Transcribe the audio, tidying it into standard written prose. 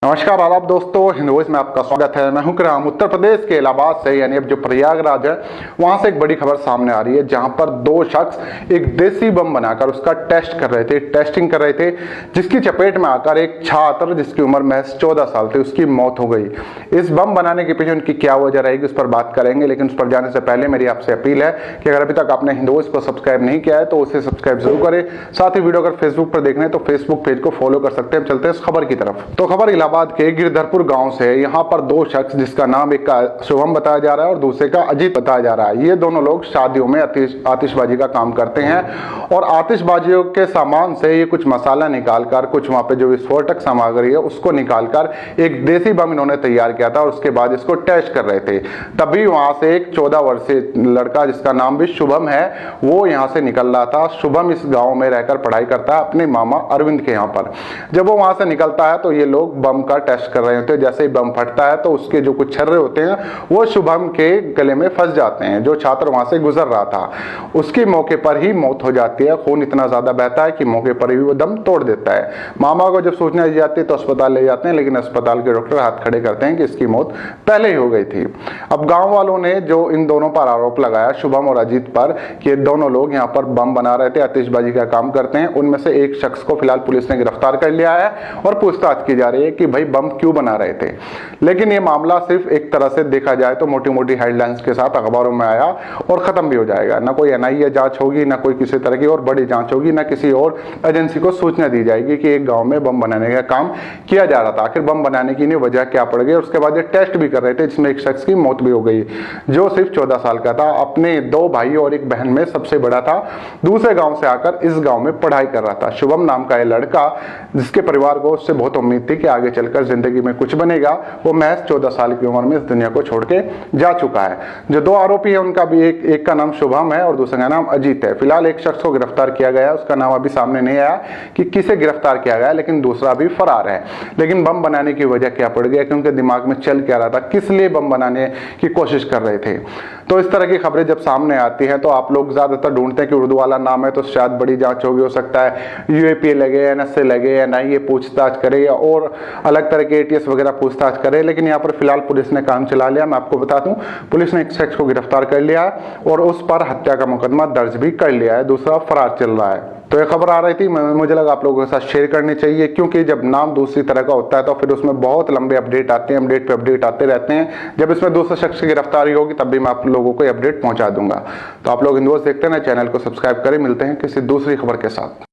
नमस्कार आदाब दोस्तों, हिंदुइज में आपका स्वागत है। मैं हूं कराम। उत्तर प्रदेश के इलाहाबाद से यानी अब जो प्रयागराज है वहां से एक बड़ी खबर सामने आ रही है, जहां पर दो शख्स एक देसी बम बनाकर उसका टेस्टिंग कर रहे थे, जिसकी चपेट में आकर एक छात्र जिसकी उम्र महज 14 साल थी उसकी मौत हो गई। इस बम बनाने के पीछे उनकी क्या वजह रहेगी उस पर बात करेंगे, लेकिन उस पर जाने से पहले मेरी आपसे अपील है कि अगर अभी तक आपने हिंदुइज को सब्सक्राइब नहीं किया है तो उसे सब्सक्राइब जरूर करें। साथ ही वीडियो अगर फेसबुक पर देखना है तो फेसबुक पेज को फॉलो कर सकते हैं। चलते हैं इस खबर की तरफ। तो खबर इलाहाबाद के गिरधरपुर गांव से है। यहाँ पर दो शख्स, जिसका नाम एक का शुभम बताया जा रहा है और दूसरे का अजीत बताया जा रहा है, ये दोनों लोग शादियों में आतिशबाजी का काम करते हैं और आतिशबाजियों के सामान से ये कुछ मसाला निकालकर, कुछ वहां पे जो विस्फोटक सामग्री है उसको निकालकर एक देसी बम इन्होंने तैयार किया था और उसके बाद इसको टेस्ट कर रहे थे। तभी वहां से एक 14 वर्षीय लड़का, जिसका नाम भी शुभम है, वो यहाँ से निकल रहा था। शुभम इस गाँव में रहकर पढ़ाई करता है अपने मामा अरविंद के यहाँ पर। जब वो वहां से निकलता है तो ये लोग बम का टेस्ट कर रहे होते हैं। जैसे ही बम फटता है तो उसके जो कुछ छर्रे होते हैं वो शुभम के गले में फंस जाते हैं। जो छात्र वहां से गुजर रहा था उसकी मौके पर ही मौत हो जाती है। खून इतना ज्यादा बहता है कि मौके पर ही वो दम तोड़ देता है। मामा को जब सूचना दी जाती है तो अस्पताल ले जाते हैं, लेकिन अस्पताल के डॉक्टर हाथ खड़े करते हैं कि इसकी मौत पहले ही हो गई थी। अब गांव वालों ने जो इन दोनों पर आरोप लगाया, शुभम और अजीत पर, कि दोनों लोग यहाँ पर बम बना रहे थे, आतिशबाजी का काम करते हैं, उनमें से एक शख्स को फिलहाल पुलिस ने गिरफ्तार कर लिया है और पूछताछ की जा रही है कि भाई बम क्यों बना रहे थे। लेकिन ये मामला सिर्फ एक तरह से देखा जाए तो मोटी मोटी हेडलाइंस के साथ अखबारों में आया और खत्म भी हो जाएगा। ना कोई एनआईए जांच होगी, ना कोई किसी तरह की और बड़ी जांच होगी, ना किसी और एजेंसी को सूचना दी जाएगी कि एक गांव में बम बनाने का काम किया जा रहा था। आखिर बम बनाने की वजह क्या पड़ गई। उसके बाद ये टेस्ट भी कर रहे थे, जिसमें एक शख्स की मौत भी हो गई जो सिर्फ 14 साल का था। अपने दो भाई और एक बहन में सबसे बड़ा था। दूसरे गांव से आकर इस गांव में पढ़ाई कर रहा था। शुभम नाम का ये लड़का, जिसके परिवार को उससे बहुत उम्मीद थी कि आगे चलकर जिंदगी में कुछ बनेगा, वो महज 14 साल की उम्र में इस दुनिया को छोड़ के जा चुका है। जो दो आरोपी है उनका भी एक का नाम शुभम है और दूसरे का नाम अजीत है। फिलहाल एक शख्स को गिरफ्तार किया गया है, उसका नाम अभी सामने नहीं आया कि किसे गिरफ्तार किया गया, लेकिन दूसरा भी फरार है। लेकिन बम बनाने की वजह क्या पड़ गया कि उनके दिमाग में चल क्या रहा था, किस लिए बम बनाने की कोशिश कर रहे थे। तो इस तरह की खबरें जब सामने आती हैं तो आप लोग ज्यादातर ढूंढते हैं कि उर्दू वाला नाम है तो शायद बड़ी जांच होगी, हो सकता है यूएपीए लगे, एनएसए लगे, एनआईए पूछताछ करे या और अलग तरह के एटीएस वगैरह पूछताछ करे। लेकिन यहाँ पर फिलहाल पुलिस ने काम चला लिया। मैं आपको बता दूं, पुलिस ने एक शख्स को गिरफ्तार कर लिया और उस पर हत्या का मुकदमा दर्ज भी कर लिया है। दूसरा फरार चल रहा है। तो ये खबर आ रही थी, मुझे लगा आप लोगों के साथ शेयर करनी चाहिए, क्योंकि जब नाम दूसरी तरह का होता है तो फिर उसमें बहुत लंबे अपडेट आते हैं, अपडेट पे अपडेट आते रहते हैं। जब इसमें दूसरे शख्स की गिरफ्तारी होगी तब भी मैं आप लोगों को अपडेट पहुंचा दूंगा। तो आप लोग हिंदुइज देखते हैं ना, चैनल को सब्सक्राइब करें। मिलते हैं किसी दूसरी खबर के साथ।